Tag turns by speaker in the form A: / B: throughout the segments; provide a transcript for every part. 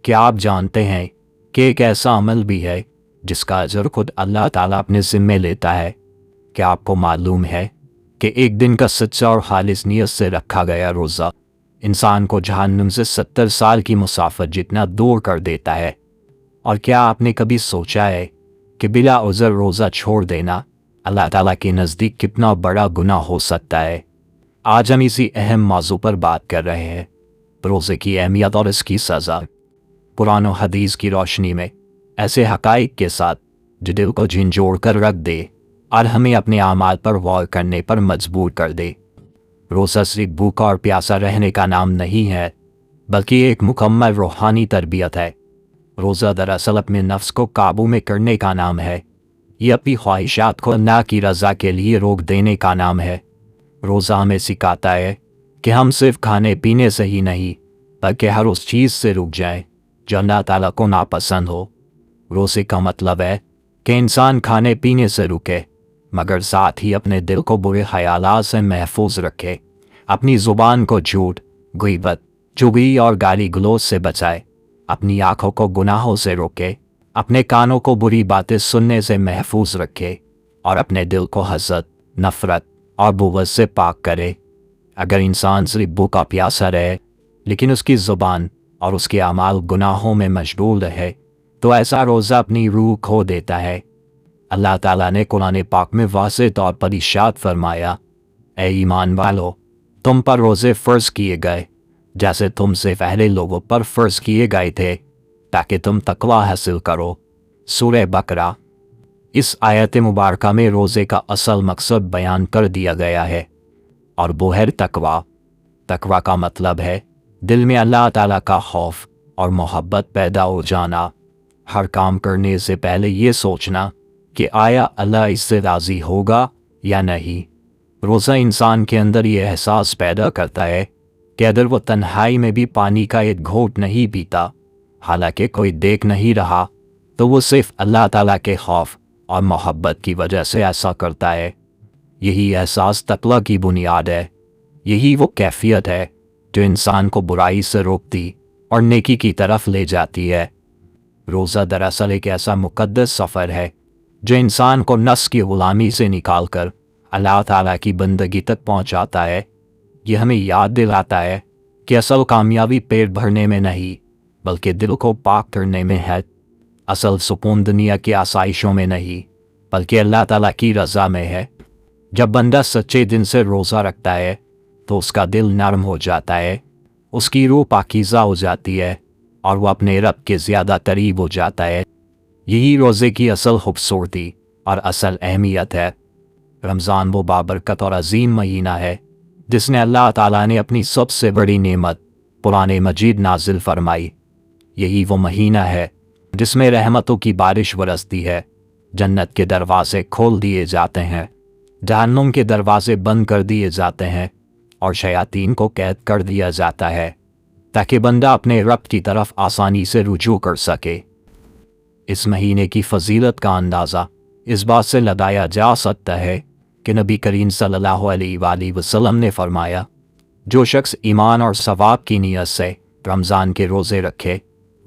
A: क्या आप जानते हैं कि एक ऐसा अमल भी है जिसका अजर खुद अल्लाह ताला अपने ज़िम्मे लेता है? क्या आपको मालूम है कि एक दिन का सच्चा और खालिस नियत से रखा गया रोज़ा इंसान को जहन्नुम से 70 साल की मुसाफत जितना दूर कर देता है? और क्या आपने कभी सोचा है कि बिला उज़र रोज़ा छोड़ देना अल्लाह ताला के नज़दीक कितना बड़ा गुनाह हो सकता है? आज हम इसी अहम मौजू पर बात कर रहे हैं, रोज़े की अहमियत और इसकी सज़ा। कुरान और हदीस की रोशनी में ऐसे हक़ाइक़ के साथ जो दिल को झंझोड़ कर रख दे और हमें अपने आमाल पर गौर करने पर मजबूर कर दे। रोज़ा सिर्फ भूखा और प्यासा रहने का नाम नहीं है, बल्कि एक मुकम्मल रूहानी तरबियत है। रोज़ा दरअसल अपने नफ्स को काबू में करने का नाम है। ये अपनी ख्वाहिशात को अल्लाह की रज़ा के लिए रोक देने का नाम है। रोज़ा हमें सिखाता है कि हम सिर्फ खाने पीने से ही नहीं, बल्कि हर उस चीज़ से रुक जाएं जो अल्लाह ताला को नापसंद हो। रोज़े का मतलब है कि इंसान खाने पीने से रुके, मगर साथ ही अपने दिल को बुरे ख्यालात से महफूज रखे, अपनी ज़ुबान को झूठ, ग़ीबत, चुगली और गाली गलौज से बचाए, अपनी आँखों को गुनाहों से रोके, अपने कानों को बुरी बातें सुनने से महफूज रखे और अपने दिल को हसद, नफ़रत और बुग़्ज़ से पाक करे। अगर इंसान सिर्फ भूखा प्यासा रहे लेकिन उसकी ज़ुबान और उसके अमाल गुनाहों में मशगूल रहे, तो ऐसा रोज़ा अपनी रूह खो देता है। अल्लाह ताला ने कुरान पाक में वाज़ेह तौर पर इरशाद फरमाया, ए ईमान वालो, तुम पर रोज़े फ़र्ज़ किए गए जैसे तुमसे पहले लोगों पर फ़र्ज़ किए गए थे, ताकि तुम तक़वा हासिल करो। सूरह बकरा। इस आयत मुबारका में रोज़े का असल मकसद बयान कर दिया गया है, और वो है तक़वा। तक़वा का मतलब है दिल में अल्लाह ताला का खौफ और मोहब्बत पैदा हो जाना। हर काम करने से पहले ये सोचना कि आया अल्लाह इससे राज़ी होगा या नहीं। रोज़ा इंसान के अंदर ये एहसास पैदा करता है कि अगर वो तन्हाई में भी पानी का एक घोंट नहीं पीता, हालांकि कोई देख नहीं रहा, तो वो सिर्फ अल्लाह ताला के खौफ और मोहब्बत की वजह से ऐसा करता है। यही एहसास तक़वा की बुनियाद है। यही वो कैफियत है जो इंसान को बुराई से रोकती और नेकी की तरफ ले जाती है। रोज़ा दरअसल एक ऐसा मुक़द्दस सफ़र है जो इंसान को नफ्स की ग़ुलामी से निकालकर अल्लाह ताला की बंदगी तक पहुंचाता है। यह हमें याद दिलाता है कि असल कामयाबी पेट भरने में नहीं, बल्कि दिल को पाक करने में है। असल सुकून दुनिया की आसाइशों में नहीं, बल्कि अल्लाह ताला की रज़ा में है। जब बंदा सच्चे दिन से रोज़ा रखता है तो उसका दिल नरम हो जाता है, उसकी रूह पाकीज़ा हो जाती है और वह अपने रब के ज़्यादा करीब हो जाता है। यही रोज़े की असल खूबसूरती और असल अहमियत है। रमज़ान वो बाबरकत और अजीम महीना है जिसने अल्लाह ताला ने अपनी सबसे बड़ी नेमत कुरान मजीद नाजिल फरमाई। यही वो महीना है जिसमें रहमतों की बारिश बरसती है, जन्नत के दरवाजे खोल दिए जाते हैं, जहन्नुम के दरवाजे बंद कर दिए जाते हैं और शयातीन को कैद कर दिया जाता है, ताकि बंदा अपने रब की तरफ आसानी से रुजू कर सके। इस महीने की फजीलत का अंदाज़ा इस बात से लगाया जा सकता है कि नबी करीम सल्लल्लाहु अलैहि वसल्लम ने फरमाया, जो शख्स ईमान और सवाब की नीयत से रमज़ान के रोज़े रखे,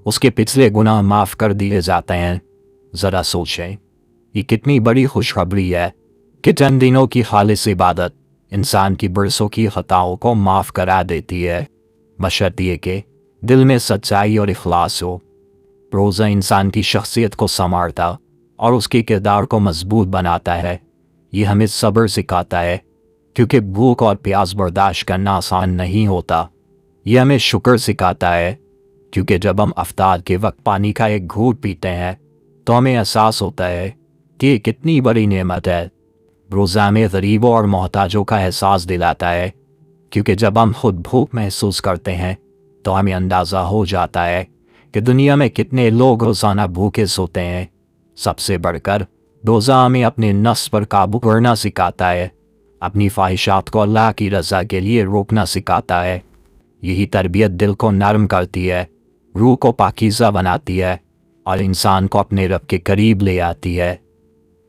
A: उसके पिछले गुनाह माफ़ कर दिए जाते हैं। ज़रा सोचें, ये कितनी बड़ी खुशखबरी है कि चंद दिनों की खालिस इबादत इंसान की बरसों की खताओं को माफ़ करा देती है, बशर्ते कि दिल में सच्चाई और इखलास हो। रोज़ा इंसान की शख्सियत को संवारता और उसके किरदार को मजबूत बनाता है। ये हमें सब्र सिखाता है, क्योंकि भूख और प्यास बर्दाश्त करना आसान नहीं होता। यह हमें शुक्र सिखाता है, क्योंकि जब हम अफ्तार के वक्त पानी का एक घूंट पीते हैं तो हमें एहसास होता है कि ये कितनी बड़ी नेमत है। रोज़ा हमें गरीबों और मोहताजों का एहसास दिलाता है, क्योंकि जब हम खुद भूख महसूस करते हैं तो हमें अंदाज़ा हो जाता है कि दुनिया में कितने लोग रोज़ाना भूखे सोते हैं। सबसे बढ़कर रोज़ा हमें अपने नफ्स पर काबू करना सिखाता है, अपनी ख्वाहिशात को अल्लाह की रज़ा के लिए रोकना सिखाता है। यही तरबियत दिल को नरम करती है, रूह को पाकीज़ा बनाती है और इंसान को अपने रब के करीब ले आती है।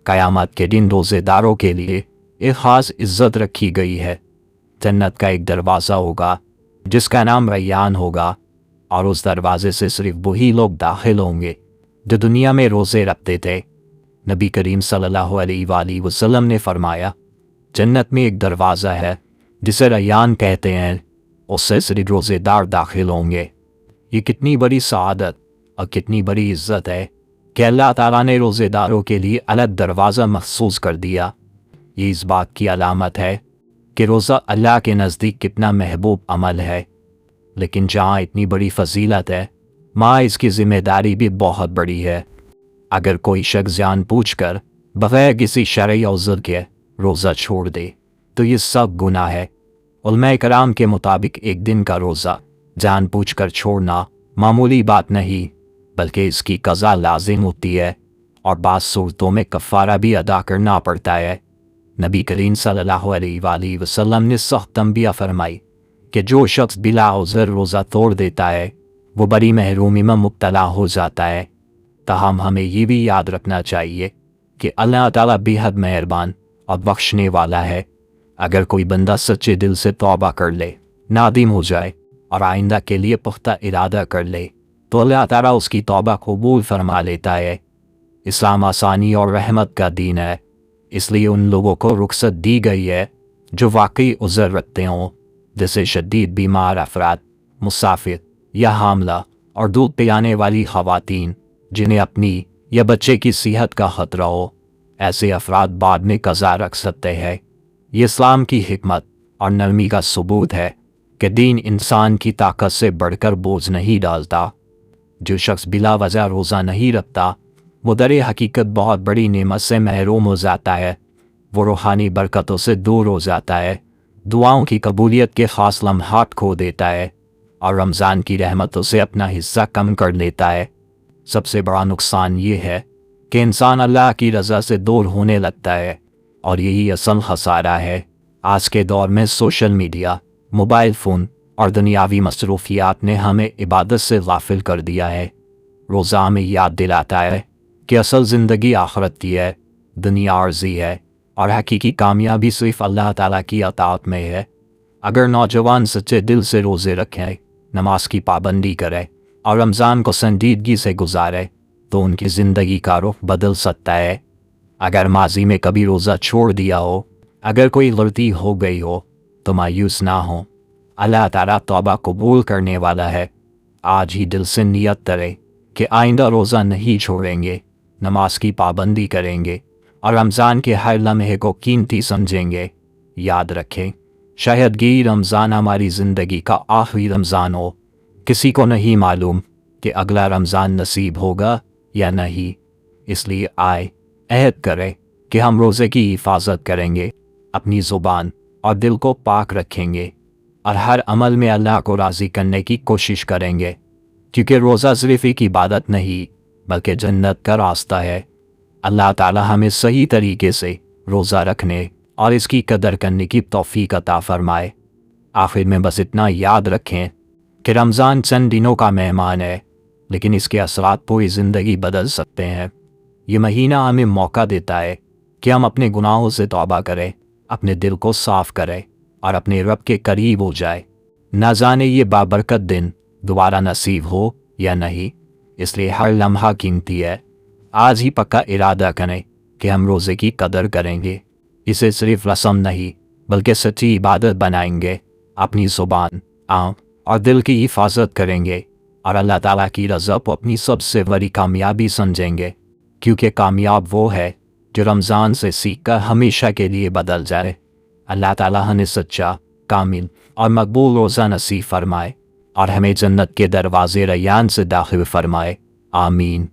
A: क़यामत के दिन रोज़ेदारों के लिए एक ख़ास इज़्ज़त रखी गई है। जन्नत का एक दरवाज़ा होगा जिसका नाम रैयान होगा, और उस दरवाजे से सिर्फ वही लोग दाखिल होंगे जो दुनिया में रोज़े रखते थे। नबी करीम सल्लल्लाहु अलैहि वसल्लम ने फरमाया, जन्नत में एक दरवाज़ा है जिसे रैयान कहते हैं, उससे सिर्फ रोज़ेदार दाखिल होंगे। ये कितनी बड़ी सआदत और कितनी बड़ी इज़्ज़त है कि अल्लाह ताला ने रोज़ेदारों के लिए अलग दरवाज़ा मखसूस कर दिया। ये इस बात की अलामत है कि रोज़ा अल्लाह के नज़दीक कितना महबूब अमल है। लेकिन जहाँ इतनी बड़ी फजीलत है, माँ इसकी ज़िम्मेदारी भी बहुत बड़ी है। अगर कोई शख्स जानबूझकर बग़ैर किसी शरई उज़्र के रोज़ा छोड़ दे तो ये सब गुनाह है। उलमा कराम के मुताबिक एक दिन का रोज़ा जानबूझकर छोड़ना मामूली बात नहीं, बल्कि इसकी क़ज़ा लाजिम होती है और बाज़ सूरतों में कफ़ारा भी अदा करना पड़ता है। नबी करीम सल्लल्लाहु अलैहि वसल्लम ने सख्त तंबीह फरमाई कि जो शख्स बिला उज़्र रोज़ा तोड़ देता है वो बड़ी महरूमी में मुब्तला हो जाता है। ताहम हमें ये भी याद रखना चाहिए कि अल्लाह ताला बेहद मेहरबान और बख्शने वाला है। अगर कोई बंदा सच्चे दिल से तौबा कर ले, नादिम हो जाए और आइंदा के लिए पुख्ता इरादा कर ले तो अल्लाह ताला उसकी तौबा कबूल फरमा लेता है। इस्लाम आसानी और रहमत का दीन है, इसलिए उन लोगों को रुख्सत दी गई है जो वाकई उज़्र रखते हों, जैसे शदीद बीमार अफराद, मुसाफिर या हामला और दूध पिलाने वाली ख़वातीन जिन्हें अपनी या बच्चे की सेहत का ख़तरा हो। ऐसे अफराद बाद में क़ज़ा रख सकते हैं। ये इस्लाम की हिकमत और नरमी का सबूत है कि दीन इंसान की ताकत से बढ़कर बोझ नहीं डालता। जो शख्स बिला वजह रोज़ा नहीं रखता वो दर हकीकत बहुत बड़ी नेमत से महरूम हो जाता है। वो रूहानी बरकतों से दूर हो जाता है, दुआओं की कबूलियत के ख़ास लम्हात खो देता है और रमज़ान की रहमतों से अपना हिस्सा कम कर लेता है। सबसे बड़ा नुकसान ये है कि इंसान अल्लाह की रज़ा से दूर होने लगता है और यही असल खसारा है। आज के दौर में सोशल मीडिया, मोबाइल फ़ोन और दुनियावी मसरूफियात ने हमें इबादत से गाफिल कर दिया है। रोज़ा हमें याद दिलाता है कि असल ज़िंदगी आखिरत की है, दुनिया अर्जी है और हकीकी कामयाबी सिर्फ अल्लाह ताला की अताअत में है। अगर नौजवान सच्चे दिल से रोज़े रखें, नमाज की पाबंदी करें और रमज़ान को संजीदगी से गुजारे तो उनकी ज़िंदगी का रुख बदल सकता है। अगर माजी में कभी रोज़ा छोड़ दिया हो, अगर कोई गलती हो गई हो तो मायूस ना हो। अल्लाह ताला तौबा कबूल करने वाला है। आज ही दिल से नियत करें कि आइंदा रोज़ा नहीं छोड़ेंगे, नमाज की पाबंदी करेंगे और रमज़ान के हर लम्हे को कीमती समझेंगे। याद रखें, शायद ये रमज़ान हमारी ज़िंदगी का आखिरी रमज़ान हो। किसी को नहीं मालूम कि अगला रमज़ान नसीब होगा या नहीं, इसलिए आए अहद करें कि हम रोज़े की हिफाजत करेंगे, अपनी ज़ुबान और दिल को पाक रखेंगे और हर अमल में अल्लाह को राज़ी करने की कोशिश करेंगे, क्योंकि रोज़ा सिर्फ एक इबादत नहीं बल्कि जन्नत का रास्ता है। अल्लाह ताला हमें सही तरीके से रोज़ा रखने और इसकी कदर करने की तौफीक अता फरमाए। आखिर में बस इतना याद रखें कि रमज़ान चंद दिनों का मेहमान है, लेकिन इसके असरात पूरी ज़िंदगी बदल सकते हैं। ये महीना हमें मौका देता है कि हम अपने गुनाहों से तौबा करें, अपने दिल को साफ़ करें और अपने रब के करीब हो जाए। न जाने ये बाबरकत दिन दोबारा नसीब हो या नहीं, इसलिए हर लम्हा कीमती है। आज ही पक्का इरादा करें कि हम रोज़े की कदर करेंगे, इसे सिर्फ रस्म नहीं बल्कि सच्ची इबादत बनाएंगे। अपनी ज़ुबान, आँख और दिल की हिफाजत करेंगे और अल्लाह ताला की रज़ा को अपनी सबसे बड़ी कामयाबी समझेंगे, क्योंकि कामयाब वो है जो रमज़ान से सीख कर हमेशा के लिए बदल जाए। अल्लाह ताला हमें सच्चा, कामिल और मकबूल रोज़ा नसीब फरमाए और हमें जन्नत के दरवाज़े रैयान से दाखिल फरमाए। आमीन।